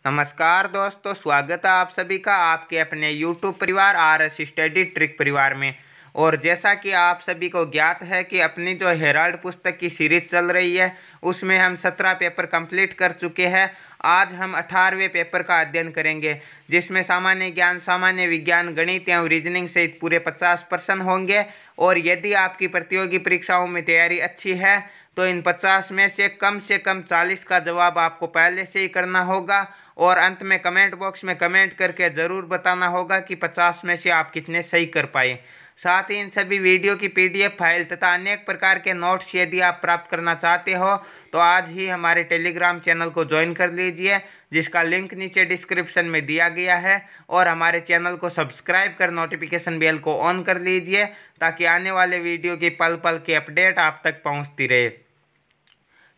नमस्कार दोस्तों, स्वागत है आप सभी का आपके अपने YouTube परिवार RS स्टडी ट्रिक परिवार में। और जैसा कि आप सभी को ज्ञात है कि अपनी जो हेराल्ड पुस्तक की सीरीज चल रही है उसमें हम 17 पेपर कंप्लीट कर चुके हैं। आज हम 18वें पेपर का अध्ययन करेंगे, जिसमें सामान्य ज्ञान, सामान्य विज्ञान, गणित एवं रीजनिंग सहित पूरे 50% होंगे। और यदि आपकी प्रतियोगी परीक्षाओं में तैयारी अच्छी है तो इन 50 में से कम 40 का जवाब आपको पहले से ही करना होगा। और अंत में कमेंट बॉक्स में कमेंट करके ज़रूर बताना होगा कि 50 में से आप कितने सही कर पाए। साथ ही इन सभी वीडियो की PDF फाइल तथा अनेक प्रकार के नोट्स यदि आप प्राप्त करना चाहते हो तो आज ही हमारे टेलीग्राम चैनल को ज्वाइन कर लीजिए, जिसका लिंक नीचे डिस्क्रिप्शन में दिया गया है। और हमारे चैनल को सब्सक्राइब कर नोटिफिकेशन बेल को ऑन कर लीजिए, ताकि आने वाले वीडियो की पल पल की अपडेट आप तक पहुंचती रहे।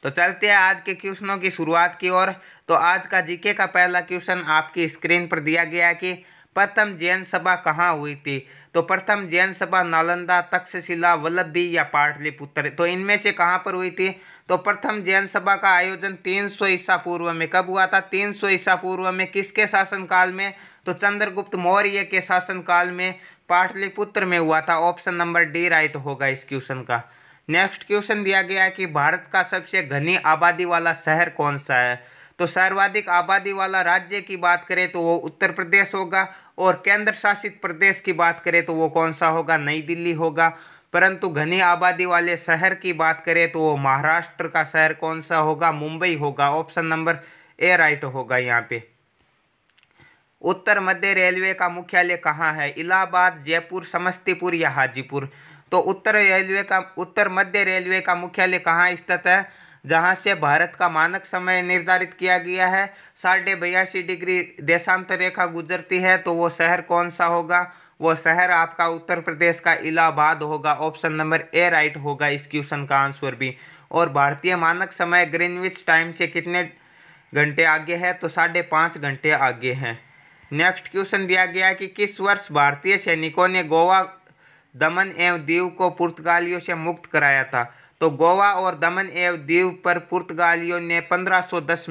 तो चलते हैं आज के क्वेश्चनों की शुरुआत की ओर। तो आज का जीके का पहला क्वेश्चन आपकी स्क्रीन पर दिया गया है कि प्रथम जैन सभा कहाँ हुई थी। तो प्रथम जैन सभा नालंदा, तक्षशिला, वल्लभी या पाटलिपुत्र। तो इनमें से कहाँ पर हुई थी। तो प्रथम जैन सभा का आयोजन 300 ईसा पूर्व में कब हुआ था। 300 ईसा पूर्व में किसके शासनकाल में। तो चंद्रगुप्त मौर्य के शासनकाल में पाटलिपुत्र में हुआ था। ऑप्शन नंबर डी राइट होगा इस क्वेश्चन का। नेक्स्ट क्वेश्चन दिया गया है कि भारत का सबसे घनी आबादी वाला शहर कौन सा है। तो सर्वाधिक आबादी वाला राज्य की बात करें तो वो उत्तर प्रदेश होगा, और केंद्र शासित प्रदेश की बात करें तो वो कौन सा होगा, नई दिल्ली होगा। परंतु घनी आबादी वाले शहर की बात करें तो वो महाराष्ट्र का शहर कौन सा होगा, मुंबई होगा। ऑप्शन नंबर ए राइट होगा यहाँ पे। उत्तर मध्य रेलवे का मुख्यालय कहाँ है। इलाहाबाद, जयपुर, समस्तीपुर या हाजीपुर। तो उत्तर मध्य रेलवे का मुख्यालय कहाँ स्थित है। जहाँ से भारत का मानक समय निर्धारित किया गया है 82.5 डिग्री देशांतर रेखा गुजरती है, तो वो शहर कौन सा होगा। वो शहर आपका उत्तर प्रदेश का इलाहाबाद होगा। ऑप्शन नंबर ए राइट होगा इस क्वेश्चन का आंसर भी। और भारतीय मानक समय ग्रीनविच टाइम से कितने घंटे आगे है। तो 5.5 घंटे आगे हैं। नेक्स्ट क्वेश्चन दिया गया है कि किस वर्ष भारतीय सैनिकों ने गोवा, दमन एवं दीव को पुर्तगालियों से मुक्त कराया था। तो गोवा और दमन एवं दीव पर पुर्तगालियों ने 1510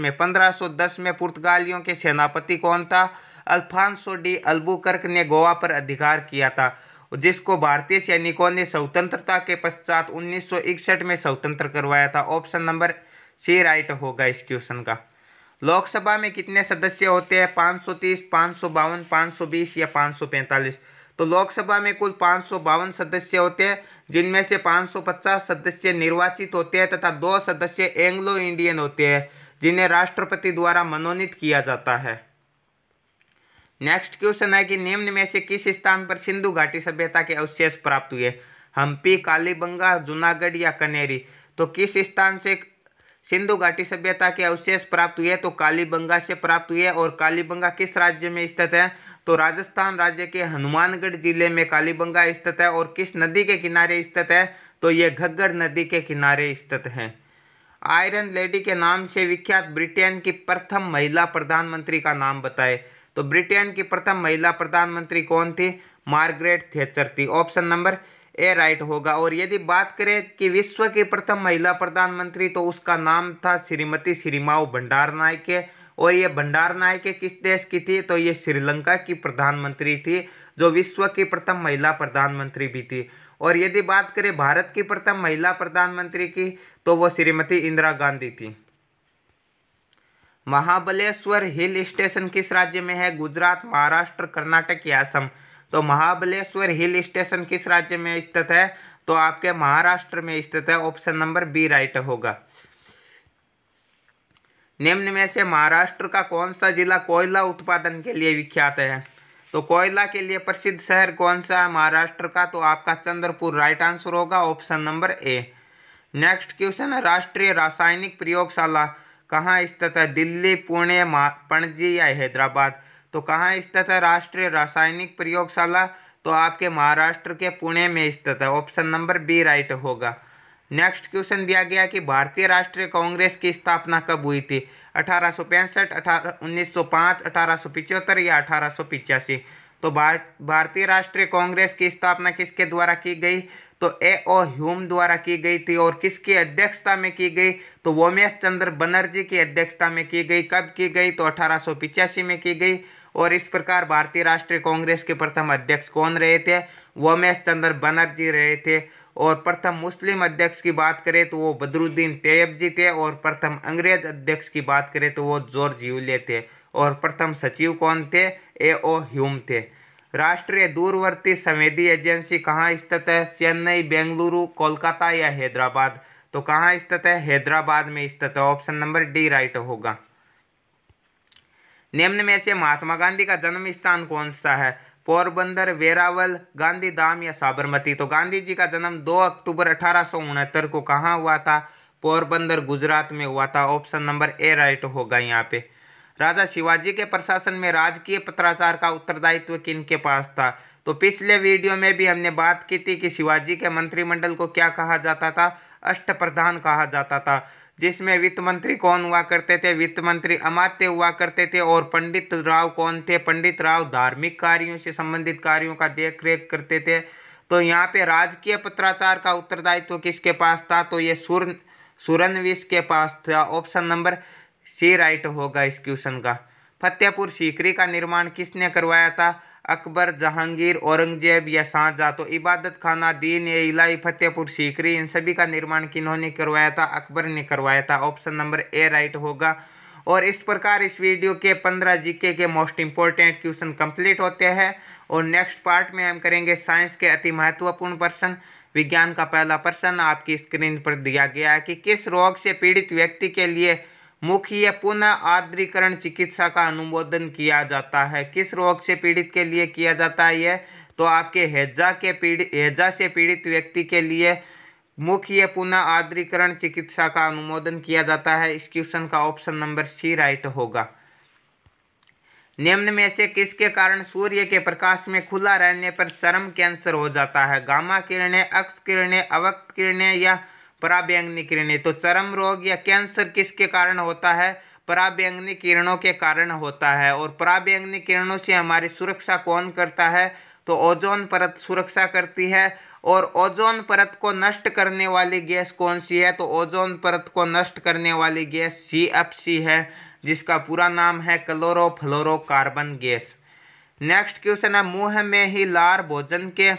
में पुर्तगालियों के सेनापति कौन था। अल्फांसो डी अल्बुकर्क ने गोवा पर अधिकार किया था, जिसको भारतीय सैनिकों ने स्वतंत्रता के पश्चात 1961 में स्वतंत्र करवाया था। ऑप्शन नंबर सी राइट होगा इस क्वेश्चन का। लोकसभा में कितने सदस्य होते हैं। 530, 552, 520 या 545। तो लोकसभा में कुल 552 सदस्य होते हैं, जिनमें से 550 सदस्य निर्वाचित होते हैं तथा 2 सदस्य एंग्लो इंडियन होते हैं, जिन्हें राष्ट्रपति द्वारा मनोनीत किया जाता है। नेक्स्ट क्वेश्चन है कि निम्न में से किस स्थान पर सिंधु घाटी सभ्यता के अवशेष प्राप्त हुए। हम्पी, कालीबंगा, जूनागढ़ या कनेरी। तो किस स्थान से सिंधु घाटी सभ्यता के अवशेष प्राप्त हुए। तो कालीबंगा से प्राप्त हुए। और कालीबंगा किस राज्य में स्थित है। तो राजस्थान राज्य के हनुमानगढ़ जिले में कालीबंगा स्थित है। और किस नदी के किनारे स्थित है। तो ये घग्गर नदी के किनारे स्थित है। आयरन लेडी के नाम से विख्यात ब्रिटेन की प्रथम महिला प्रधानमंत्री का नाम बताए। तो ब्रिटेन की प्रथम महिला प्रधानमंत्री कौन थी। मार्गरेट थैचर थी। ऑप्शन नंबर ए राइट होगा। और यदि बात करें कि विश्व की प्रथम महिला प्रधानमंत्री, तो उसका नाम था श्रीमती सिरिमाओ भंडारनायके। और ये भंडारनायके किस देश की थी। तो ये श्रीलंका की प्रधानमंत्री थी, जो विश्व की प्रथम महिला प्रधानमंत्री भी थी। और यदि बात करें भारत की प्रथम महिला प्रधानमंत्री की, तो वो श्रीमती इंदिरा गांधी थी। महाबलेश्वर हिल स्टेशन किस राज्य में है। गुजरात, महाराष्ट्र, कर्नाटक या असम। तो महाबलेश्वर हिल स्टेशन किस राज्य में स्थित है। तो आपके महाराष्ट्र में स्थित है। ऑप्शन नंबर बी राइट होगा। निम्न में से महाराष्ट्र का कौन सा जिला कोयला उत्पादन के लिए विख्यात है। तो कोयला के लिए प्रसिद्ध शहर कौन सा है महाराष्ट्र का। तो आपका चंद्रपुर राइट आंसर होगा। Option number A. Next question है राष्ट्रीय रासायनिक प्रयोगशाला कहाँ स्थित है। दिल्ली, पुणे, पणजी या हैदराबाद। तो कहाँ स्थित है राष्ट्रीय रासायनिक प्रयोगशाला। तो आपके महाराष्ट्र के पुणे में स्थित है। ऑप्शन नंबर बी राइट होगा। नेक्स्ट क्वेश्चन दिया गया कि भारतीय राष्ट्रीय कांग्रेस की स्थापना कब हुई थी। 1865, 1905, 1875 या 1885। तो भारतीय राष्ट्रीय कांग्रेस की स्थापना किसके द्वारा की गई? तो A.O. ह्यूम द्वारा की गई थी। और किसकी अध्यक्षता में की गई? तो वोमेश चंद्र बनर्जी की अध्यक्षता में की गई। कब की गई? तो 1885 में की गई। और इस प्रकार भारतीय राष्ट्रीय कांग्रेस के प्रथम अध्यक्ष कौन रहे थे? वोमेश चंद्र बनर्जी रहे थे। और प्रथम मुस्लिम अध्यक्ष की बात करें तो वो बदरुद्दीन तैयब जी थे। और प्रथम अंग्रेज अध्यक्ष की बात करें तो वो जॉर्ज ह्यूले थे। और प्रथम सचिव कौन थे? A.O. ह्यूम थे। राष्ट्रीय दूरवर्ती संवेदी एजेंसी कहाँ स्थित है? चेन्नई, बेंगलुरु, कोलकाता या हैदराबाद? तो कहाँ स्थित है? हैदराबाद में स्थित है। ऑप्शन नंबर डी राइट होगा। निम्न में से महात्मा गांधी का जन्म स्थान कौन सा है? पोरबंदर, वेरावल, गांधीधाम या साबरमती? तो गांधी जी का जन्म 2 अक्टूबर 1869 को कहाँ हुआ था? पोरबंदर, गुजरात में हुआ था। ऑप्शन नंबर ए राइट होगा यहाँ पे। राजा शिवाजी के प्रशासन में राजकीय पत्राचार का उत्तरदायित्व किनके पास था? तो पिछले वीडियो में भी हमने बात की थी कि शिवाजी के मंत्रिमंडल को क्या कहा जाता था? अष्टप्रधान कहा जाता था, जिसमें वित्त मंत्री कौन हुआ करते थे? वित्त मंत्री अमात्य हुआ करते थे। और पंडित राव कौन थे? पंडित राव धार्मिक कार्यों से संबंधित कार्यों का देखरेख करते थे। तो यहाँ पे राजकीय पत्राचार का उत्तरदायित्व किसके पास था? तो ये सुरनविश के पास था। ऑप्शन नंबर सी राइट होगा इस क्वेश्चन का। फतेहपुर सीकरी का निर्माण किसने करवाया था? अकबर, जहांगीर, औरंगजेब या शाहजहां? तो इबादत खाना, दीन ए इलाही, फतेहपुर सीकरी, इन सभी का निर्माण किन्होंने करवाया था? अकबर ने करवाया था। ऑप्शन नंबर ए राइट होगा। और इस प्रकार इस वीडियो के 15 जीके के मोस्ट इंपॉर्टेंट क्वेश्चन कंप्लीट होते हैं। और नेक्स्ट पार्ट में हम करेंगे साइंस के अति महत्वपूर्ण प्रश्न। विज्ञान का पहला प्रश्न आपकी स्क्रीन पर दिया गया है कि किस रोग से पीड़ित व्यक्ति के लिए मुख्य पुनः आर्द्रीकरण चिकित्सा का अनुमोदन किया जाता है? किस रोग से पीड़ित के लिए किया जाता है यह? तो आपके हैजा से पीड़ित व्यक्ति के लिए मुख्य पुनः आर्द्रीकरण चिकित्सा का अनुमोदन किया जाता है। इस क्वेश्चन का ऑप्शन नंबर सी राइट होगा। निम्न में से किसके कारण सूर्य के प्रकाश में खुला रहने पर चर्म कैंसर हो जाता है? गामा किरणें, एक्स किरणें, अवक्त किरणें या पराबैंगनी किरणें? तो चर्म रोग या कैंसर किसके कारण होता है? पराबैंगनी किरणों के कारण होता है। और पराबैंगनी किरणों से हमारी सुरक्षा कौन करता है? तो ओजोन परत सुरक्षा करती है। और ओजोन परत को नष्ट करने वाली गैस कौन सी है? तो ओजोन परत को नष्ट करने वाली गैस CFC है, जिसका पूरा नाम है क्लोरोफ्लोरोकार्बन गैस। नेक्स्ट क्वेश्चन है, मुंह में ही लार भोजन के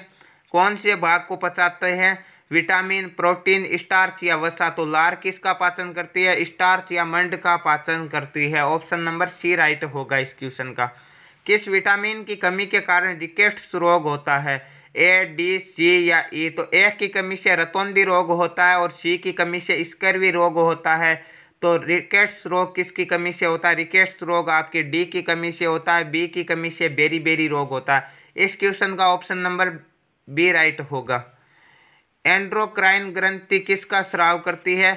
कौन से भाग को पचाते हैं? विटामिन, प्रोटीन, स्टार्च या वसा? तो लार किसका पाचन करती है? स्टार्च या मंड का पाचन करती है। ऑप्शन नंबर सी राइट होगा इस क्वेश्चन का। किस विटामिन की कमी के कारण रिकेट्स रोग होता है? A, D, C या E? तो A की कमी से रतौंधी रोग होता है और C की कमी से स्कर्वी रोग होता है। तो रिकेट्स रोग किसकी कमी से होता है? रिकेट्स रोग आपके D की कमी से होता है। B की कमी से बेरी रोग होता है। इस क्वेश्चन का ऑप्शन नंबर बी राइट होगा। एंड्रोक्राइन ग्रंथि किसका स्राव करती है?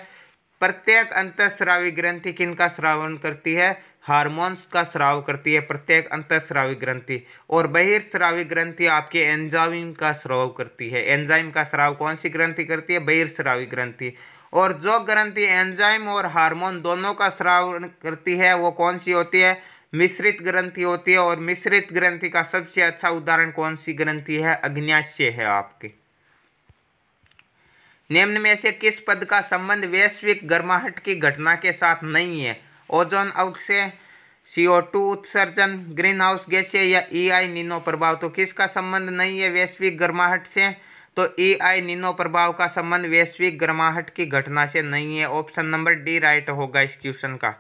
प्रत्येक अंतःस्रावी ग्रंथि किनका स्रावन करती है? हार्मोन्स का स्राव करती है प्रत्येक अंतःस्रावी ग्रंथि। और बहिर्स्रावी ग्रंथि आपके एंजाइम का स्राव करती है। एंजाइम का स्राव कौन सी ग्रंथि करती है? बहिर्स्रावी ग्रंथि। और जो ग्रंथि एंजाइम और हार्मोन दोनों का स्राव करती है वो कौन सी होती है? मिश्रित ग्रंथि होती है। और मिश्रित ग्रंथि का सबसे अच्छा उदाहरण कौन सी ग्रंथि है? अग्न्याशय है आपके। निम्न में से किस पद का संबंध वैश्विक गर्माहट की घटना के साथ नहीं है? ओजोन अवक्षय, CO2 उत्सर्जन, ग्रीन हाउस गैसें या EI नीनो प्रभाव? तो किसका संबंध नहीं है वैश्विक गर्माहट से? तो EI नीनो प्रभाव का संबंध वैश्विक गर्माहट की घटना से नहीं है। ऑप्शन नंबर डी राइट होगा इस क्वेश्चन का।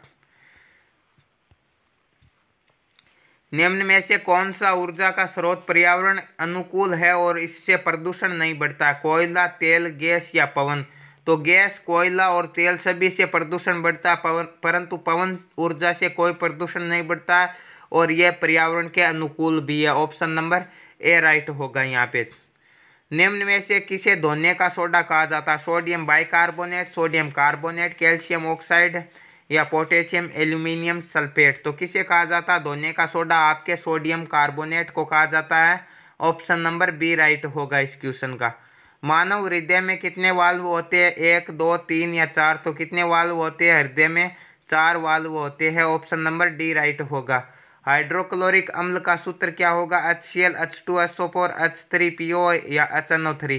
निम्न में से कौन सा ऊर्जा का स्रोत पर्यावरण अनुकूल है और इससे प्रदूषण नहीं बढ़ता? कोयला, तेल, गैस या पवन? तो गैस, कोयला और तेल सभी से प्रदूषण बढ़ता है, परंतु पवन ऊर्जा से कोई प्रदूषण नहीं बढ़ता है और यह पर्यावरण के अनुकूल भी है। ऑप्शन नंबर ए राइट होगा यहाँ पे। निम्न में से किसे धोने का सोडा कहा जाता है? Sodium bicarbonate, sodium carbonate, calcium oxide या पोटेशियम एल्यूमिनियम सल्फेट? तो किसे कहा जाता है धोने का सोडा? आपके सोडियम कार्बोनेट को कहा जाता है। ऑप्शन नंबर बी राइट होगा इस क्वेश्चन का। मानव हृदय में कितने वाल्व होते हैं? 1, 2, 3 या 4? तो कितने वाल्व होते हैं हृदय में? 4 वाल्व होते हैं। ऑप्शन नंबर डी राइट होगा। हाइड्रोक्लोरिक अम्ल का सूत्र क्या होगा? HCl H2SO4 H3PO या HNO3।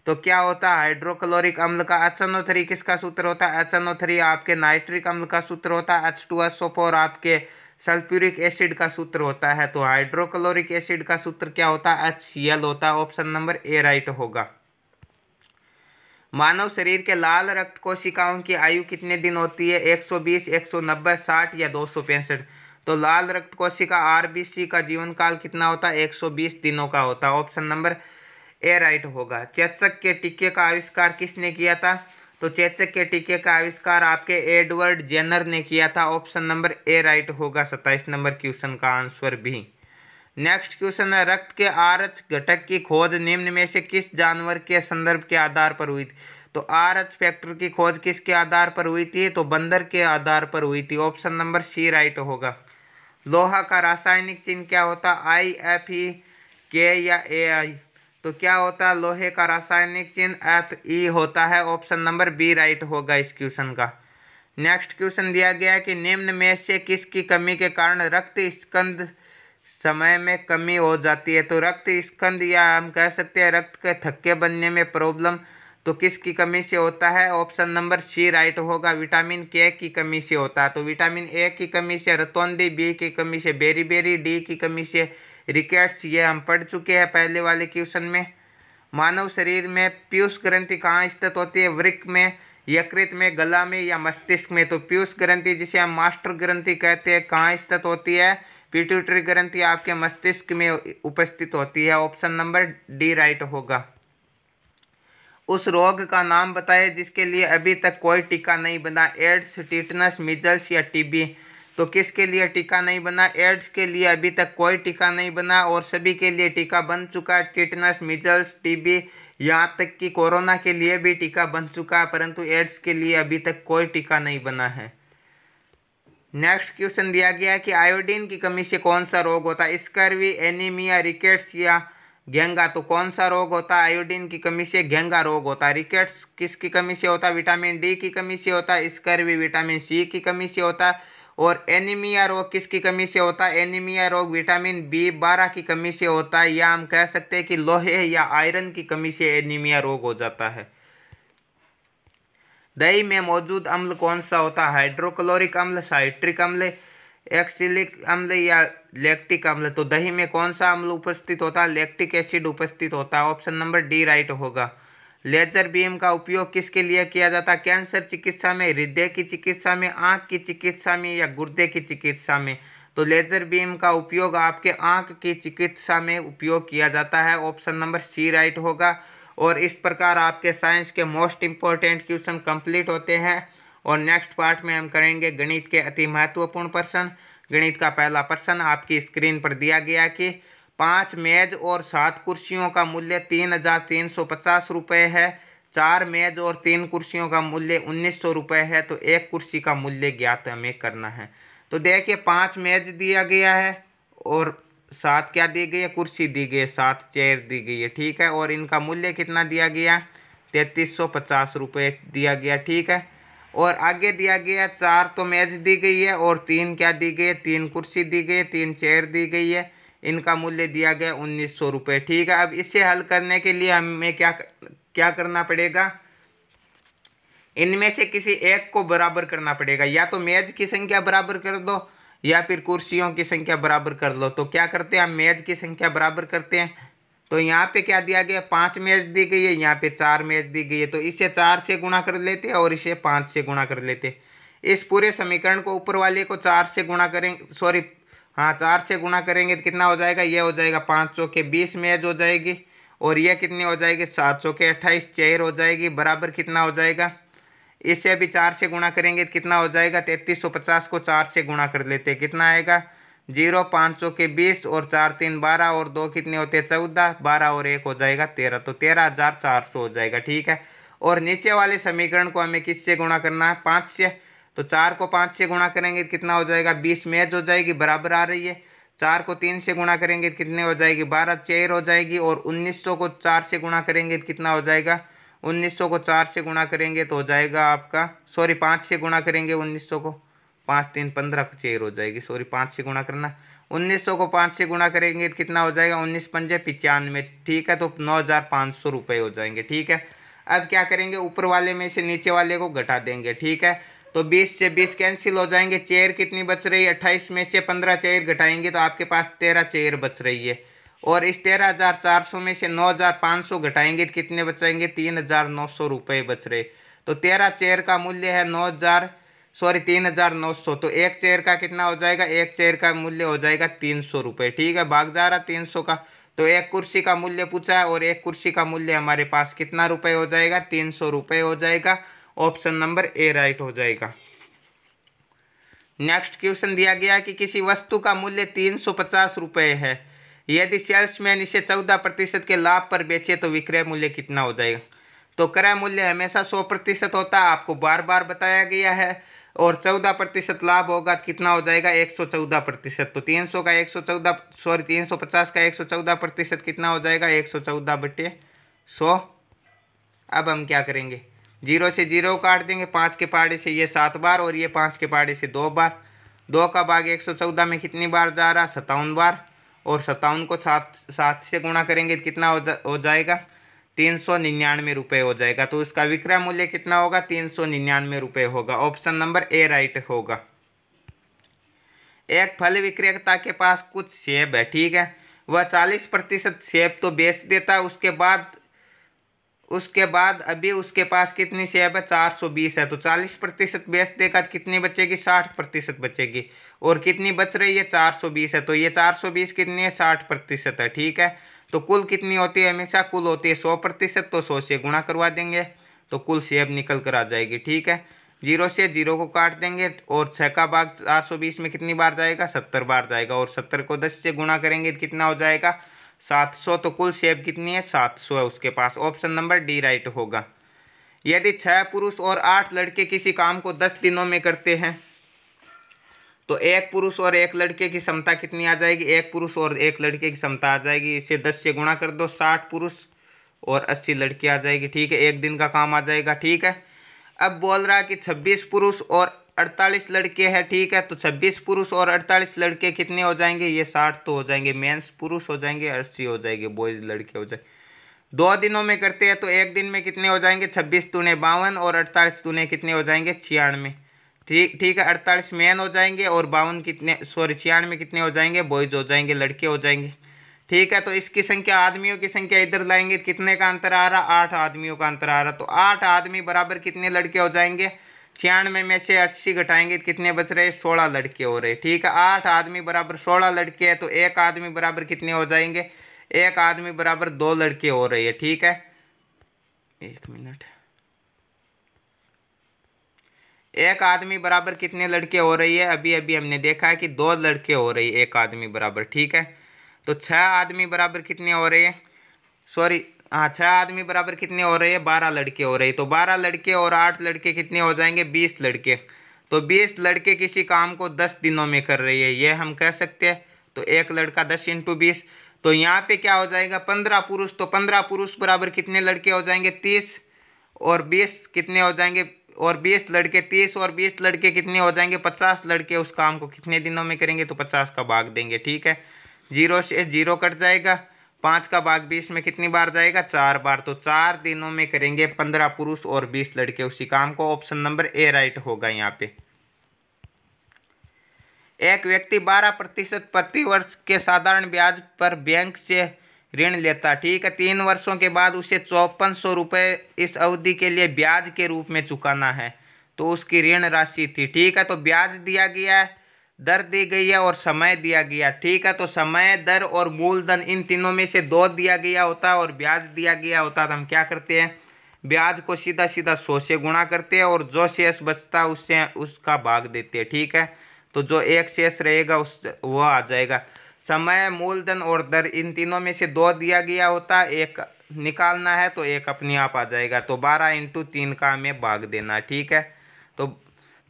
तो क्या होता है हाइड्रोक्लोरिक अम्ल का? HNO3 किसका सूत्र होता है? HNO3 आपके नाइट्रिक अम्ल का सूत्र होता है। H2SO4 आपके सल्फ्यूरिक एसिड का सूत्र होता है। तो हाइड्रोक्लोरिक एसिड का सूत्र क्या होता है? HCl होता है। ऑप्शन नंबर ए राइट होगा। मानव शरीर के लाल रक्त कोशिकाओं की आयु कितने दिन होती है? 120, 190, 60 या 265। तो लाल रक्त कोशिका RBC का जीवन काल कितना होता है? 120 दिनों का होता है। ऑप्शन नंबर ए राइट होगा। चेचक के टीके का आविष्कार किसने किया था? तो चेचक के टीके का आविष्कार आपके एडवर्ड जेनर ने किया था। ऑप्शन नंबर ए राइट होगा। 27 नंबर क्वेश्चन का आंसर भी। नेक्स्ट क्वेश्चन है, रक्त के आरएच घटक की खोज निम्न में से किस जानवर के संदर्भ के आधार पर हुई थी? तो आरएच फैक्टर की खोज किसके आधार पर हुई थी? तो बंदर के आधार पर हुई थी। ऑप्शन नंबर सी राइट होगा। लोहा का रासायनिक चिन्ह क्या होता? I, Fe, K या Ai? तो क्या होता है लोहे का रासायनिक चिन्ह? Fe होता है। ऑप्शन नंबर बी राइट होगा इस क्वेश्चन का। नेक्स्ट क्वेश्चन दिया गया है कि निम्न में से किसकी कमी के कारण रक्त स्कंद समय में कमी हो जाती है? तो रक्त स्कंद या हम कह सकते हैं रक्त के थक्के बनने में प्रॉब्लम तो किसकी कमी से होता है? ऑप्शन नंबर सी राइट होगा। विटामिन के की कमी से होता है। तो विटामिन ए की कमी से रतौंधी, बी की कमी से बेरीबेरी, डी की कमी से रिकेट्स, ये हम पढ़ चुके हैं पहले वाले क्वेश्चन में। मानव शरीर में पीयूष ग्रंथि कहाँ स्थित होती है? वृक्क में, यकृत में, गला में या मस्तिष्क में? तो पीयूष ग्रंथि जिसे हम मास्टर ग्रंथि कहते हैं कहाँ स्थित होती है? पिट्यूटरी ग्रंथि आपके मस्तिष्क में उपस्थित होती है। ऑप्शन नंबर डी राइट होगा। उस रोग का नाम बताएं जिसके लिए अभी तक कोई टीका नहीं बना? एड्स, टिटनस, मिजल्स या टीबी? तो किसके लिए टीका नहीं बना? एड्स के लिए अभी तक कोई टीका नहीं बना और सभी के लिए टीका बन चुका है। टिटनस, मिजल्स, टीबी, यहाँ तक कि कोरोना के लिए भी टीका बन चुका है, परंतु एड्स के लिए अभी तक कोई टीका नहीं बना है। नेक्स्ट क्वेश्चन दिया गया है कि आयोडीन की कमी से कौन सा रोग होता है? स्कर्वी, एनीमिया, रिकेट्स या घेंगा? तो कौन सा रोग होता है आयोडीन की कमी से? घेंगा रोग होता है। रिकेट्स किसकी कमी से होता है? विटामिन डी की कमी से होता है। स्कर्वी विटामिन सी की कमी से होता है। और एनीमिया रोग किसकी कमी से होता है? एनीमिया रोग विटामिन B12 की कमी से होता है, या हम कह सकते हैं कि लोहे या आयरन की कमी से एनीमिया रोग हो जाता है। दही में मौजूद अम्ल कौन सा होता है? हाइड्रोक्लोरिक अम्ल, साइट्रिक अम्ल, एक्सिलिक अम्ल या लैक्टिक अम्ल? तो दही में कौन सा अम्ल उपस्थित होता है? लैक्टिक एसिड उपस्थित होता है। ऑप्शन नंबर डी राइट होगा। लेजर बीम का उपयोग किसके लिए किया जाता है? कैंसर चिकित्सा में, हृदय की चिकित्सा में, आंख की चिकित्सा में या गुर्दे की चिकित्सा में? तो लेजर बीम का उपयोग आपके आंख की चिकित्सा में उपयोग किया जाता है। ऑप्शन नंबर सी राइट होगा। और इस प्रकार आपके साइंस के मोस्ट इंपॉर्टेंट क्वेश्चन कंप्लीट होते हैं। और नेक्स्ट पार्ट में हम करेंगे गणित के अति महत्वपूर्ण प्रश्न। गणित का पहला प्रश्न आपकी स्क्रीन पर दिया गया कि 5 मेज और 7 कुर्सियों का मूल्य 3,350 रुपये है। 4 मेज और 3 कुर्सियों का मूल्य 1,900 रुपये है। तो एक कुर्सी का मूल्य ज्ञात हमें करना है। तो देखिए 5 मेज दिया गया है और 7 क्या दी गई है? कुर्सी दी गई है, 7 चेयर दी गई है। ठीक है, और इनका मूल्य कितना दिया गया? 3,350 रुपये दिया गया। ठीक है, और आगे दिया गया 4 तो मेज दी गई है और 3 क्या दी गई है? 3 कुर्सी दी गई है, 3 चेयर दी गई है। इनका मूल्य दिया गया 1,900 रुपये। ठीक है, अब इसे हल करने के लिए हमें क्या करना पड़ेगा? इनमें से किसी एक को बराबर करना पड़ेगा। या तो मेज की संख्या बराबर कर दो या फिर कुर्सियों की संख्या बराबर कर लो। तो क्या करते हैं हम? मेज की संख्या बराबर करते हैं। तो यहाँ पे क्या दिया गया? 5 मेज दी गई है, यहाँ पे 4 मेज दी गई है। तो इसे 4 से गुणा कर लेते हैं और इसे 5 से गुणा कर लेते हैं। इस पूरे समीकरण को ऊपर वाले को 4 से गुणा करेंगे, सॉरी हाँ 4 से गुणा करेंगे तो कितना हो जाएगा? ये हो जाएगा 5 चौके 20 मेज हो जाएगी। और ये कितनी हो जाएगी? 7 चौके 28 चेयर हो जाएगी। बराबर कितना हो जाएगा? इसे भी 4 से गुणा करेंगे तो कितना हो जाएगा? 3,350 को 4 से गुणा कर लेते हैं। कितना आएगा? 0, 5 चौके 20 और 4 3 12 और 2 कितने होते हैं? 14, 12 और 1 हो जाएगा 13। तो 13,400 हो जाएगा। ठीक है, और नीचे वाले समीकरण को हमें किससे गुणा करना है? 5 से। तो 4 को 5 से गुणा करेंगे तो कितना हो जाएगा? 20 मेज हो जाएगी, बराबर आ रही है। 4 को 3 से गुणा करेंगे तो कितने हो जाएगी? 12 चेयर हो जाएगी। और 1,900 को 4 से गुणा करेंगे तो कितना हो जाएगा? 1,900 को 4 से गुणा करेंगे तो हो जाएगा आपका, सॉरी 5 से गुणा करेंगे 1,900 को 5 3 15 चेयर हो जाएगी, सॉरी 5 से गुणा करना। 1900 को 5 से गुणा करेंगे तो कितना हो जाएगा, 19 पंजे 95, ठीक है। तो 9500 रुपये हो जाएंगे, ठीक है। अब क्या करेंगे, ऊपर वाले में से नीचे वाले को घटा देंगे, ठीक है। तो 20 से 20 कैंसिल हो जाएंगे। चेयर कितनी बच रही है, 28 में से 15 चेयर घटाएंगे तो आपके पास 13 चेयर बच रही है। और इस 13,400 में से 9,500 घटाएंगे तो कितने बचाएंगे, 3,900 रुपये बच रहे। तो 13 चेयर का मूल्य है 3,900। तो एक चेयर का कितना हो जाएगा, एक चेयर का मूल्य हो जाएगा 300 रुपये, ठीक है। भाग जा रहा 300 का। तो एक कुर्सी का मूल्य पूछा है और एक कुर्सी का मूल्य हमारे पास कितना रुपये हो जाएगा, 300 रुपये हो जाएगा। ऑप्शन नंबर ए राइट हो जाएगा। नेक्स्ट क्वेश्चन दिया गया कि किसी वस्तु का मूल्य 350 रुपये है, यदि सेल्समैन इसे 14% के लाभ पर बेचे तो विक्रय मूल्य कितना हो जाएगा। तो क्रय मूल्य हमेशा 100% होता है, आपको बार बार बताया गया है। और 14% लाभ होगा तो कितना हो जाएगा, 114%। तो 300 का 114 सॉरी 350 का 114% कितना हो जाएगा, 114/100। अब हम क्या करेंगे, 0 से 0 काट देंगे, 5 के पहाड़े से ये 7 बार और ये 5 के पहाड़े से 2 बार। 2 का भाग 114 में कितनी बार जा रहा, 57 बार। और 57 को 7 से गुणा करेंगे तो कितना हो जाएगा, 399 रुपये हो जाएगा। तो उसका विक्रय मूल्य कितना होगा, 399 रुपये होगा। ऑप्शन नंबर ए राइट होगा। एक फल विक्रेता के पास कुछ सेब है, ठीक है। वह 40% सेब तो बेच देता है, उसके बाद अभी उसके पास कितनी सेब है, 420 है। तो 40% बेच देगा तो कितनी बचेगी, 60% बचेगी। और कितनी बच रही है, 420 है। तो ये 420 कितनी है, 60% है, ठीक है। तो कुल कितनी होती है, हमेशा कुल होती है 100%। तो 100 से गुणा करवा देंगे तो कुल सेब निकल कर आ जाएगी, ठीक है। 0 से 0 को काट देंगे और 6 का भाग 420 में कितनी बार जाएगा, 70 बार जाएगा। और 70 को 10 से गुणा करेंगे तो कितना हो जाएगा, 700। तो कुल सेब कितनी है, 700 है उसके पास। ऑप्शन नंबर डी राइट होगा। यदि 6 पुरुष और 8 लड़के किसी काम को 10 दिनों में करते हैं तो एक पुरुष और एक लड़के की क्षमता कितनी आ जाएगी, एक पुरुष और एक लड़के की क्षमता आ जाएगी। इसे 10 से गुणा कर दो, 60 पुरुष और 80 लड़के आ जाएगी, ठीक है। एक दिन का काम आ जाएगा, ठीक है। अब बोल रहा है कि 26 पुरुष और 48 लड़के हैं, ठीक है। तो 26 पुरुष और 48 लड़के कितने हो जाएंगे, ये 60 तो हो जाएंगे, मेंस पुरुष हो जाएंगे, 80 हो जाएंगे बॉयज लड़के हो जाएंगे। 2 दिनों में करते हैं तो एक दिन में कितने हो जाएंगे, 26 दूने 52 और 48 दूने कितने हो जाएंगे, 96, ठीक है। 48 मैन हो जाएंगे और 52 कितने, सॉरी 96 कितने हो जाएंगे, बॉयज हो जाएंगे, लड़के हो जाएंगे, ठीक है। तो इसकी संख्या, आदमियों की संख्या इधर लाएंगे, कितने का अंतर आ रहा, 8 आदमियों का अंतर आ रहा। तो 8 आदमी बराबर कितने लड़के हो जाएंगे, 96 में से 80 घटाएंगे तो कितने बच रहे, 16 लड़के हो रहे, ठीक है। 8 आदमी बराबर 16 लड़के हैं। तो एक आदमी बराबर कितने हो जाएंगे, एक आदमी बराबर 2 लड़के हो रहे हैं, ठीक है। 1 मिनट, एक आदमी बराबर कितने लड़के हो रही है, अभी अभी हमने देखा है कि 2 लड़के हो रही है एक आदमी बराबर, ठीक है। तो 6 आदमी बराबर कितने हो रहे हैं, सॉरी हाँ 6 आदमी बराबर कितने हो रहे हैं, 12 लड़के हो रहे हैं। तो 12 लड़के और 8 लड़के कितने हो जाएंगे, 20 लड़के। तो 20 लड़के किसी काम को 10 दिनों में कर रही है, ये हम कह सकते हैं। तो एक लड़का 10 × 20, तो यहाँ पे क्या हो जाएगा, 15 पुरुष। तो 15 पुरुष बराबर कितने लड़के हो जाएंगे, 30 और 20 कितने हो जाएंगे, और 20 लड़के 30 और 20 लड़के कितने हो जाएंगे, 50 लड़के उस काम को कितने दिनों में करेंगे, तो 50 का भाग देंगे, ठीक है। 0 से 0 कट जाएगा, 5 का भाग 20 में कितनी बार जाएगा, 4 बार। तो 4 दिनों में करेंगे 15 पुरुष और 20 लड़के उसी काम को। ऑप्शन नंबर ए राइट होगा यहाँ पे। एक व्यक्ति 12% प्रति वर्ष के साधारण ब्याज पर बैंक से ऋण लेता, ठीक है। 3 वर्षों के बाद उसे 5400 रुपये इस अवधि के लिए ब्याज के रूप में चुकाना है। तो उसकी ऋण राशि थी, ठीक है। तो ब्याज दिया गया है, दर दी गई है और समय दिया गया, ठीक है। तो समय, दर और मूलधन इन तीनों में से 2 दिया गया होता है और ब्याज दिया गया होता है। तो हम क्या करते हैं, ब्याज को सीधा सीधा 100 से गुणा करते हैं और जो शेष बचता है उससे उसका भाग देते हैं, ठीक है। तो जो एक शेष रहेगा उस वो आ जाएगा। समय, मूलधन और दर इन तीनों में से 2 दिया गया होता है, एक निकालना है तो एक अपने आप आ जाएगा। तो 12 × 3 का हमें भाग देना, ठीक है। तो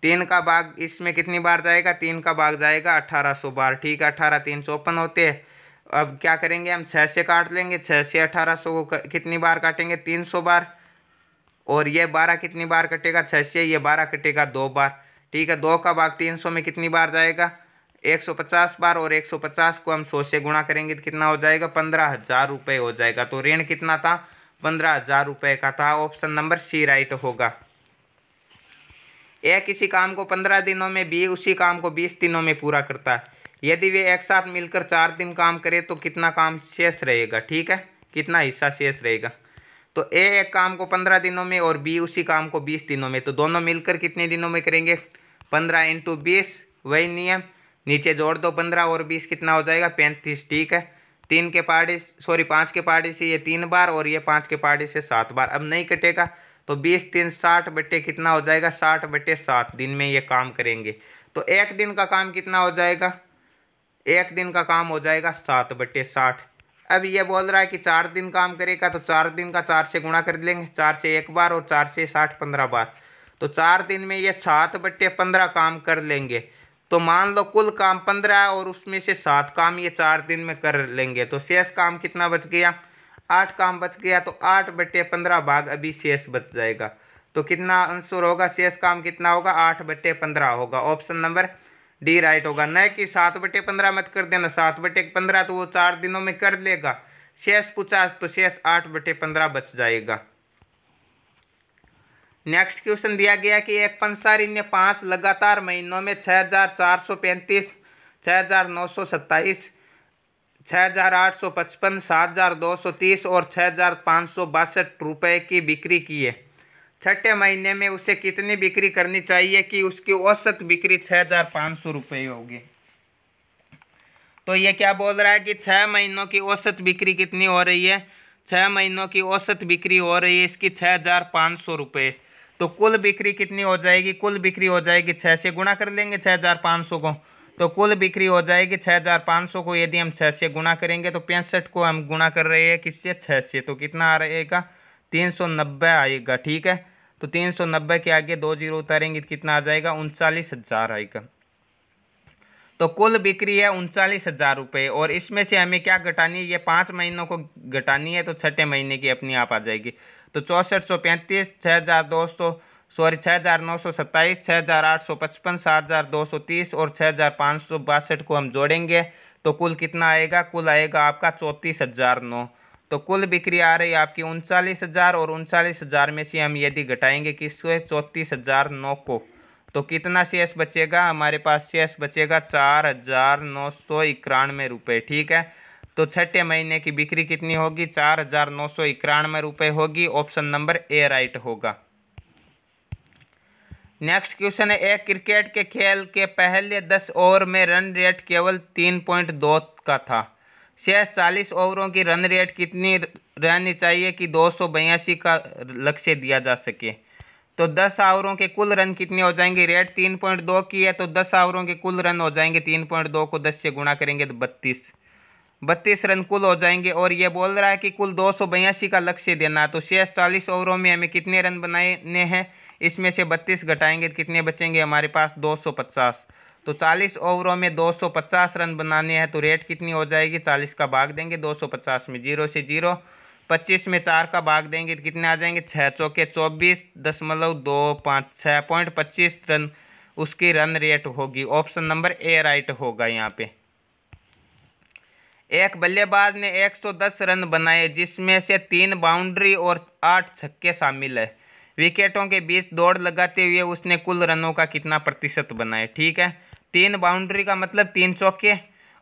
3 का भाग इसमें कितनी बार जाएगा, 3 का भाग जाएगा 1800 बार, ठीक है। 18 3 54 होते हैं। अब क्या करेंगे हम, 6 से काट लेंगे, 6 से 1800 को कितनी बार काटेंगे, 300 बार। और ये 12 कितनी बार कटेगा, 6 से ये 12 कटेगा 2 बार, ठीक है। 2 का भाग 300 में कितनी बार जाएगा? 150 बार, और 150 को हम 100 से गुणा करेंगे तो कितना हो जाएगा? 15,000 रुपये हो जाएगा। तो ऋण कितना था? 15,000 रुपये का था। ऑप्शन नंबर सी राइट होगा। ए किसी काम को 15 दिनों में, बी उसी काम को 20 दिनों में पूरा करता है। यदि वे एक साथ मिलकर 4 दिन काम करे तो कितना काम शेष रहेगा? ठीक है, कितना हिस्सा शेष रहेगा? तो ए एक काम को 15 दिनों में और बी उसी काम को 20 दिनों में, तो दोनों मिलकर कितने दिनों में करेंगे? 15 इंटू 20, वही नियम, नीचे जोड़ दो 15 और 20 कितना हो जाएगा? 35। ठीक है, 5 के पहाड़ी से ये 3 बार और ये 5 के पहाड़ी से 7 बार। अब नहीं कटेगा तो 20 3 60 बटे कितना हो जाएगा? 60/7 दिन में ये काम करेंगे। तो एक दिन का काम कितना हो जाएगा? एक दिन का काम हो जाएगा 7/60। अब ये बोल रहा है कि 4 दिन काम करेगा, तो 4 दिन का 4 से गुणा कर लेंगे, 4 से 1 बार और 4 से 60 15 बार। तो 4 दिन में ये 7/15 काम कर लेंगे। तो मान लो कुल काम 15 है और उसमें से 7 काम ये 4 दिन में कर लेंगे, तो शेष काम कितना बच गया? 8 काम बच गया। तो 8/15 भाग अभी शेष बच जाएगा। तो कितना आंसर होगा? शेष काम कितना होगा? 8/15 होगा। ऑप्शन नंबर डी राइट होगा। न कि 7/15 मत कर देना, 7/15 तो वो 4 दिनों में कर लेगा। शेष पूछा तो शेष 8/15 बच जाएगा। नेक्स्ट क्वेश्चन दिया गया कि एक पंसारी ने 5 लगातार महीनों में 6,435, 6,927, 6,855, 7,230 और 6,562 रुपये की बिक्री की है। छठे महीने में उसे कितनी बिक्री करनी चाहिए कि उसकी औसत बिक्री 6,500 रुपये होगी? तो ये क्या बोल रहा है कि 6 महीनों की औसत बिक्री कितनी हो रही है? 6 महीनों की औसत बिक्री हो रही है इसकी 6,500 रुपये। तो कुल बिक्री कितनी हो जाएगी? कुल बिक्री हो जाएगी, 6 से गुणा कर लेंगे 6,500 को, तो कुल बिक्री हो जाएगी 6,500 को यदि हम 6 से गुणा करेंगे तो 65 को हम गुणा कर रहे हैं किससे? 6 से, तो कितना आ रहेगा? 390 आएगा। ठीक है, तो 390 के आगे 2 जीरो उतारेंगे तो कितना आ जाएगा? 39,000 आएगा। तो कुल बिक्री है 39,000 रुपये, और इसमें से हमें क्या घटानी है? ये 5 महीनों को घटानी है, तो छठे महीने की अपनी आप आ जाएगी। तो 6435, 6,927, 6,855, 7,230 और 6,562 को हम जोड़ेंगे तो कुल कितना आएगा? कुल आएगा आपका 34,009। तो कुल बिक्री आ रही है आपकी 39,000, और 39,000 में से हम यदि घटाएंगे किसको? 34,009 को, तो कितना शेष बचेगा? हमारे पास शेष बचेगा 4,991 रुपये। ठीक है, तो छठे महीने की बिक्री कितनी होगी? 4,991 रुपये होगी। ऑप्शन नंबर ए राइट होगा। नेक्स्ट क्वेश्चन है, एक क्रिकेट के खेल के पहले 10 ओवर में रन रेट केवल 3.2 का था। शेष 40 ओवरों की रन रेट कितनी रहनी चाहिए कि 282 का लक्ष्य दिया जा सके? तो 10 ओवरों के कुल रन कितने हो जाएंगे? रेट 3.2 की है, तो 10 ओवरों के कुल रन हो जाएंगे 3.2 को 10 से गुणा करेंगे तो 32 रन कुल हो जाएंगे। और ये बोल रहा है कि कुल 282 का लक्ष्य देना है, तो शेष 40 ओवरों में हमें कितने रन बनाने हैं? इसमें से 32 घटाएंगे तो कितने बचेंगे हमारे पास? 250। तो 40 ओवरों में 250 रन बनाने हैं, तो रेट कितनी हो जाएगी? 40 का भाग देंगे 250 में, 0 से 0, 25 में 4 का भाग देंगे तो कितने आ जाएंगे? 6 चौके 24.25, 6.25 रन उसकी रन रेट होगी। ऑप्शन नंबर ए राइट होगा यहाँ पे। एक बल्लेबाज ने 110 रन बनाए जिसमें से 3 बाउंड्री और 8 छक्के शामिल है। विकेटों के बीच दौड़ लगाते हुए उसने कुल रनों का कितना प्रतिशत बनाए? ठीक है, 3 बाउंड्री का मतलब 3 चौके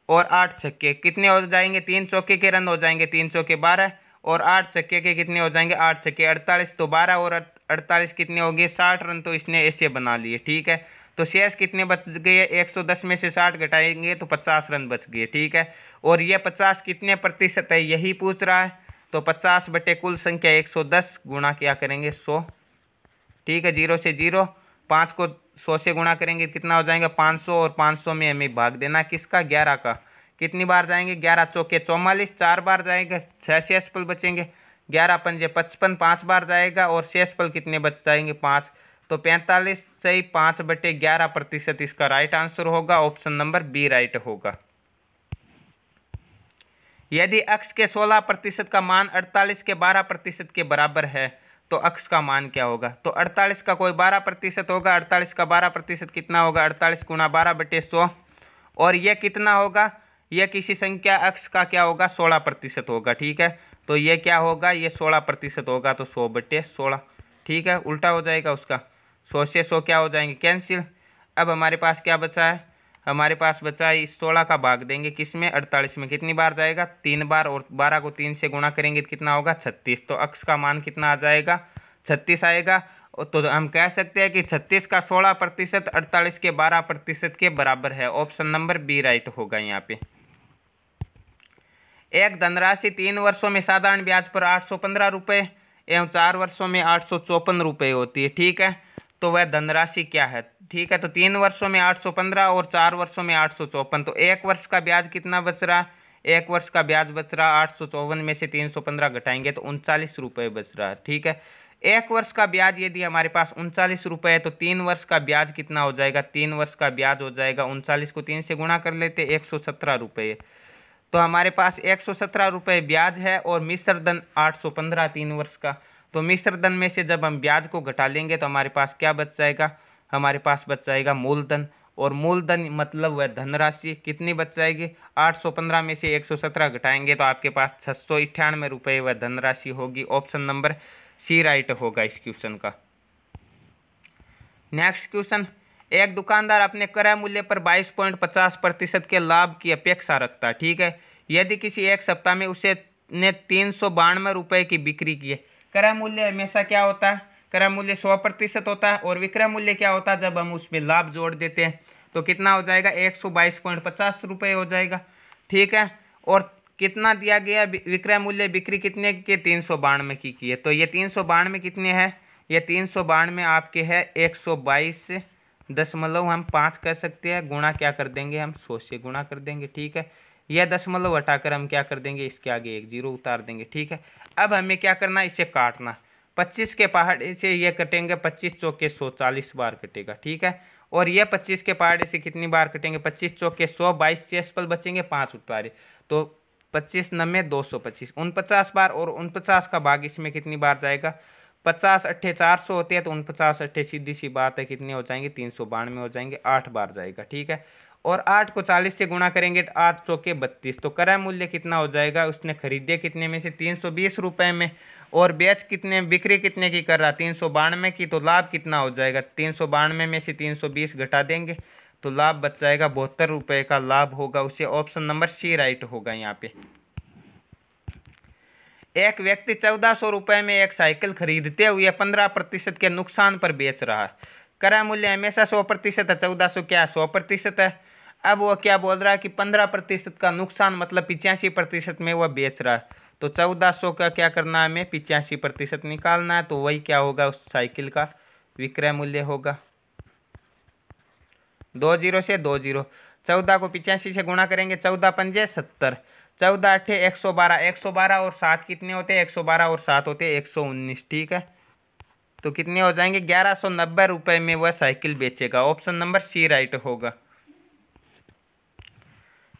और 8 छक्के, कितने हो जाएंगे? 3 चौके के रन हो जाएंगे 3 चौके 12, और 8 छक्के के कितने हो जाएंगे? 8 छक्के 48, तो 12 और 48 कितने हो गए? 60 रन तो इसने ऐसे बना लिए। ठीक है, तो शेष कितने बच गए? 110 में से 60 घटाएंगे तो 50 रन बच गए। ठीक है, और ये 50 कितने प्रतिशत है यही पूछ रहा है, तो 50 बटे कुल संख्या 110 गुणा क्या करेंगे? 100। ठीक है, 0 से 0, 5 को 100 से गुणा करेंगे कितना हो जाएगा? 500, और 500 में हमें भाग देना किसका? 11 का। कितनी बार जाएंगे? 11 चौके 44, 4 बार जाएंगे, 6 शेष पल बचेंगे, 11 पंजे 55, 5 बार जाएगा, और शेष पल कितने बच जाएंगे? 5, तो 45 सही 5/11 प्रतिशत इसका राइट आंसर होगा। ऑप्शन नंबर बी राइट होगा। यदि x के 16% का मान 48 के 12% के बराबर है तो अक्स का मान क्या होगा? तो 48 का कोई 12% होगा। 48 का 12% कितना होगा? 48 गुणा 12/100। और ये कितना होगा? ये किसी संख्या अक्स का क्या होगा? 16% होगा। ठीक है, तो ये क्या होगा? ये 16% होगा, तो 100/16। ठीक है, उल्टा हो जाएगा उसका। 100 से 100 क्या हो जाएंगे? कैंसिल। अब हमारे पास क्या बचा है? हमारे पास बचा है इस 16 का भाग देंगे किस में? 48 में। कितनी बार जाएगा? 3 बार। और 12 को 3 से गुणा करेंगे तो कितना होगा? 36। तो अक्स का मान कितना आ जाएगा? 36 आएगा। तो हम कह सकते हैं कि 36 का 16% 48 के 12% के बराबर है। ऑप्शन नंबर बी राइट होगा यहाँ पे। एक धनराशि 3 वर्षों में साधारण ब्याज पर 815 रुपये एवं 4 वर्षों में 854 रुपये होती है। ठीक है, तो वह धनराशि क्या है? ठीक है, तो 3 वर्षों में 815 और 4 वर्षों में 854। तो एक वर्ष का ब्याज कितना बच रहा? एक वर्ष का ब्याज बच रहा 854 में से 315 घटाएंगे तो 39 रुपये बच रहा है। ठीक है, एक वर्ष का ब्याज यदि हमारे पास 39 रुपये है तो 3 वर्ष का ब्याज कितना हो जाएगा? 3 वर्ष का ब्याज हो जाएगा 39 को 3 से गुणा कर लेते 117 रुपये। तो हमारे पास 117 रुपये ब्याज है और मिश्र धन 815 3 वर्ष का। तो मिश्र धन में से जब हम ब्याज को घटा लेंगे तो हमारे पास क्या बच जाएगा? हमारे पास बच जाएगा मूलधन। और मूलधन मतलब वह धनराशि कितनी बच जाएगी? 815 में से 117 घटाएंगे तो आपके पास 698 रुपये वह धनराशि होगी। ऑप्शन नंबर सी राइट होगा इस क्वेश्चन का। नेक्स्ट क्वेश्चन, एक दुकानदार अपने क्रय मूल्य पर 22.50% के लाभ की अपेक्षा रखता है। ठीक है, यदि किसी एक सप्ताह में उसे ने 392 रुपये की बिक्री की है। क्रय मूल्य हमेशा क्या होता है? क्रय मूल्य 100% होता है। और विक्रय मूल्य क्या होता है? जब हम उसमें लाभ जोड़ देते हैं तो कितना हो जाएगा? 122.50 रुपये हो जाएगा। ठीक है, और कितना दिया गया विक्रय मूल्य? बिक्री कितने की? 392 की है। तो ये 392 कितने हैं? ये 392 आपके है 122 हम 5 कर सकते हैं। गुणा क्या कर देंगे? हम 100 से गुणा कर देंगे। ठीक है, यह दशमलव हटाकर हम क्या कर देंगे? इसके आगे एक जीरो उतार देंगे। ठीक है, अब हमें क्या करना है? इसे काटना। 25 के पहाड़े से ये कटेंगे 25 चौके 100 40 बार कटेगा। ठीक है, और ये 25 के पहाड़े से कितनी बार कटेंगे? 25 चौके 100 22 शेषफल बचेंगे 5 उतारे तो 25 नमे 225 49 बार। और 49 का भाग इसमें कितनी बार जाएगा? 50 अट्ठे 400 होते हैं तो 49 अट्ठे सीधी सी बात है कितने हो जाएंगे? 392 हो जाएंगे। 8 बार जाएगा। ठीक है, और 8 को 40 से गुणा करेंगे तो 8 चौके 32। तो क्रय मूल्य कितना हो जाएगा? उसने खरीदे कितने में से? 320 रुपये में। और बेच कितने, बिक्री कितने की कर रहा? 392 की। तो लाभ कितना हो जाएगा? 392 में से 320 घटा देंगे तो लाभ बच जाएगा 72 रुपये का लाभ होगा उसे। ऑप्शन नंबर सी राइट होगा यहाँ पे। एक व्यक्ति 1400 रुपये में एक साइकिल खरीदते हुए 15% के नुकसान पर बेच रहा है। क्रय मूल्य हमेशा 100% है। 1400 क्या है? 100% है। अब वो क्या बोल रहा है कि 15% का नुकसान मतलब 85% में वह बेच रहा है। तो 1400 का क्या करना है? हमें 85% निकालना है। तो वही क्या होगा? उस साइकिल का विक्रय मूल्य होगा। 2 जीरो से 2 जीरो। 14 को 85 से गुणा करेंगे 14 पंजे 70। 14 अट्ठे 112। 112 और 7 कितने होते हैं? 112 और 7 होते हैं 119। ठीक है, तो कितने हो जाएंगे? 1190 रुपये में वह साइकिल बेचेगा। ऑप्शन नंबर सी राइट होगा।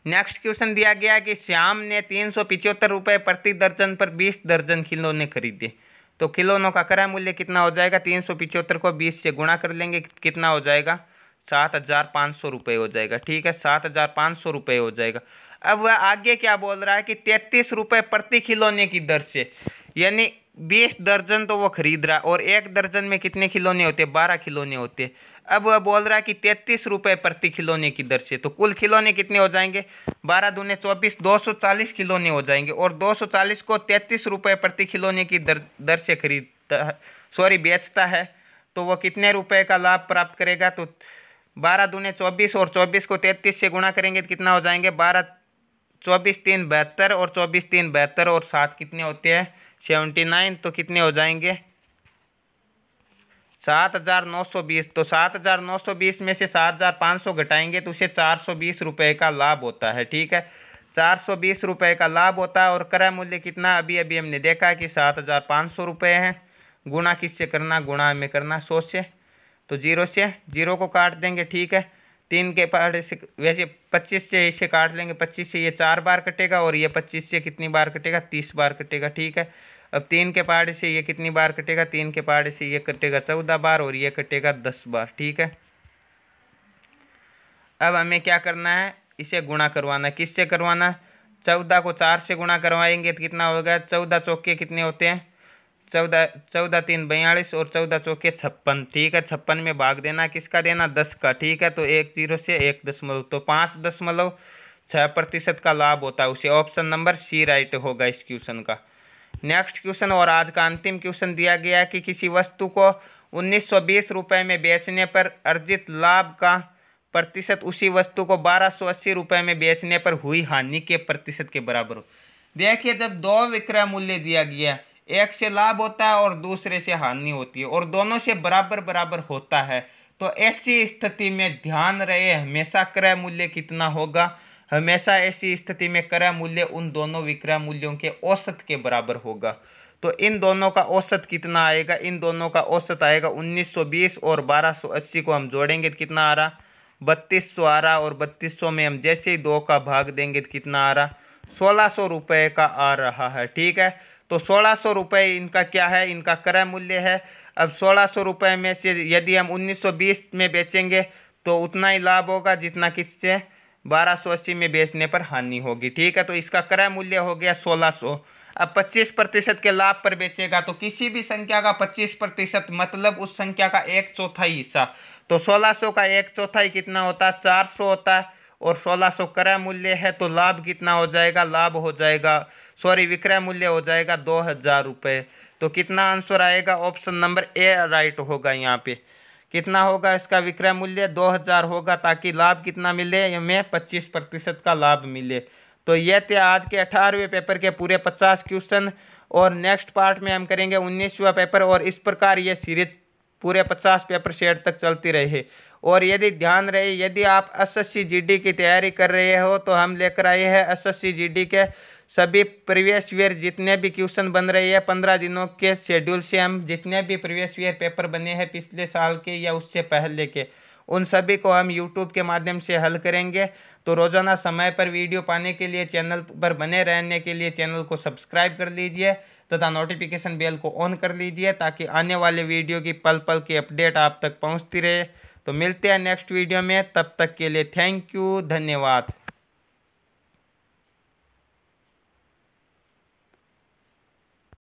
नेक्स्ट क्वेश्चन दिया गया कि श्याम ने 375 रुपये प्रति दर्जन पर 20 दर्जन खिलौने खरीदे। तो खिलौनों का क्रय मूल्य कितना हो जाएगा? 375 को 20 से गुणा कर लेंगे कितना हो जाएगा? 7500 रुपये हो जाएगा। ठीक है, 7500 रुपये हो जाएगा। अब वह आगे क्या बोल रहा है कि 33 रुपये प्रति खिलौने की दर से, यानी 20 दर्जन तो वो खरीद रहा है। और एक दर्जन में कितने खिलौने होते हैं? 12 खिलौने होते हैं। अब वह बोल रहा है कि 33 रुपये प्रति खिलौने की दर से। तो कुल खिलौने कितने हो जाएंगे? 12 दूने 24 240 खिलौने हो जाएंगे। और 240 को 33 रुपये प्रति खिलौने की दर से खरीदता है, सॉरी बेचता है। तो वो कितने रुपए का लाभ प्राप्त करेगा? तो 12 दूने 24 और 24 को 33 से गुणा करेंगे तो कितना हो जाएंगे? 12 24 3 72 और 24 3 72 और 7 कितने होते हैं? 79। तो कितने हो जाएंगे? 7920। तो 7920 में से 7500 घटाएंगे तो उसे 420 रुपये का लाभ होता है। ठीक है, 420 रुपये का लाभ होता है। और क्रय मूल्य कितना? अभी अभी हमने देखा कि 7500 रुपये है। गुणा किससे करना? गुणा में करना 100 से। तो 0 से 0 को काट देंगे। ठीक है, 3 के पहाड़े से वैसे 25 से इसे काट लेंगे। 25 से ये 4 बार कटेगा और ये 25 से कितनी बार कटेगा? 30 बार कटेगा। ठीक है, अब 3 के पहाड़े से ये कितनी बार कटेगा, 3 के पहाड़े से ये कटेगा 14 बार और ये कटेगा 10 बार। ठीक है, अब हमें क्या करना है, इसे गुणा करवाना है। किससे करवाना है, 14 को 4 से गुणा करवाएंगे तो कितना होगा, 14 चौके कितने होते हैं, 14 3 42 और 14 चौके 56। ठीक है, 56 में भाग देना, किसका देना, 10 का। ठीक है, तो 1 0 से 1 दशमलव, तो 5.6% का लाभ होता है उसे। ऑप्शन नंबर सी राइट होगा इस क्वेश्चन का। नेक्स्ट क्वेश्चन और आज का अंतिम क्वेश्चन दिया गया है कि किसी वस्तु को 1920 रुपये में बेचने पर अर्जित लाभ का प्रतिशत उसी वस्तु को 1280 रुपये में बेचने पर हुई हानि के प्रतिशत के बराबर हो। देखिए, जब दो विक्रय मूल्य दिया गया, एक से लाभ होता है और दूसरे से हानि होती है और दोनों से बराबर बराबर होता है, तो ऐसी स्थिति में ध्यान रहे हमेशा क्रय मूल्य कितना होगा, हमेशा ऐसी स्थिति में क्रय मूल्य उन दोनों विक्रय मूल्यों के औसत के बराबर होगा। तो इन दोनों का औसत कितना आएगा, इन दोनों का औसत आएगा 1920 और 1280 को हम जोड़ेंगे तो कितना आ रहा, 3200 आ रहा, और 3200 में हम जैसे ही 2 का भाग देंगे तो कितना आ रहा, 1600 रुपये का आ रहा है। ठीक है, तो 1600 रुपये इनका क्या है, इनका क्रय मूल्य है। अब 1600 रुपये में से यदि हम 1920 में बेचेंगे तो उतना ही लाभ होगा जितना किससे 1280 में बेचने पर हानि होगी। ठीक है, तो इसका क्रय मूल्य हो गया 1600। अब 25% के लाभ पर बेचेगा तो किसी भी संख्या का 25% मतलब उस संख्या का 1/4 हिस्सा, तो 1600 का 1/4 कितना होता है, 400 होता है, और 1600 क्रय मूल्य है तो लाभ कितना हो जाएगा, लाभ हो जाएगा, सॉरी विक्रय मूल्य हो जाएगा 2000 रुपये। तो कितना आंसर आएगा, ऑप्शन नंबर ए राइट होगा। यहाँ पे कितना होगा, इसका विक्रय मूल्य 2000 होगा, ताकि लाभ कितना मिले, हमें 25% का लाभ मिले। तो ये थे आज के 18वें पेपर के पूरे 50 क्वेश्चन, और नेक्स्ट पार्ट में हम करेंगे 19वां पेपर, और इस प्रकार ये सीरीज पूरे 50 पेपर सेट तक चलती रहे। और यदि ध्यान रहे, यदि आप एसएससी जीडी की तैयारी कर रहे हो तो हम लेकर आए हैं एसएससी जीडी के सभी प्रीवियस ईयर जितने भी क्वेश्चन बन रहे हैं 15 दिनों के शेड्यूल से, हम जितने भी प्रीवियस ईयर पेपर बने हैं पिछले साल के या उससे पहले के, उन सभी को हम यूट्यूब के माध्यम से हल करेंगे। तो रोज़ाना समय पर वीडियो पाने के लिए, चैनल पर बने रहने के लिए चैनल को सब्सक्राइब कर लीजिए तथा नोटिफिकेशन बेल को ऑन कर लीजिए, ताकि आने वाले वीडियो की पल पल की अपडेट आप तक पहुंचती रहे। तो मिलते हैं नेक्स्ट वीडियो में, तब तक के लिए थैंक यू, धन्यवाद।